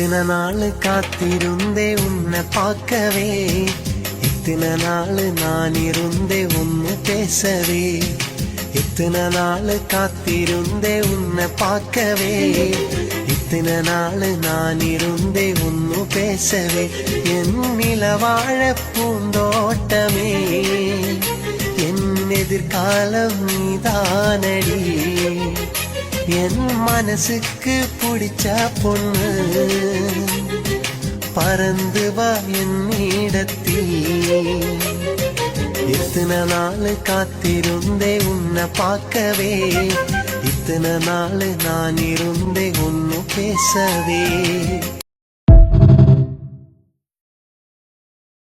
இத்தனை நாள் காத்திருந்தே உன்னை பார்க்கவே, இத்தனை நாள் நான் இருந்தே உன்னை பேசவே. இத்தனை நாள் காத்திருந்தே உன்னை பார்க்கவே, இத்தனை நாள் நான் இருந்தே உன்னு பேசவே. என் நிலவாழ பூந்தோட்டமே, என் எதிர்காலம் நீதானடி. என் மனசுக்கு பிடிச்ச பொண்ணு, பறந்து வா என்னிடத்தில். இத்தனை நாள் காத்திருந்தே உன்னை பார்க்கவே, இத்தனை நாள் நான் இருந்தே ஒன்னு பேசவே.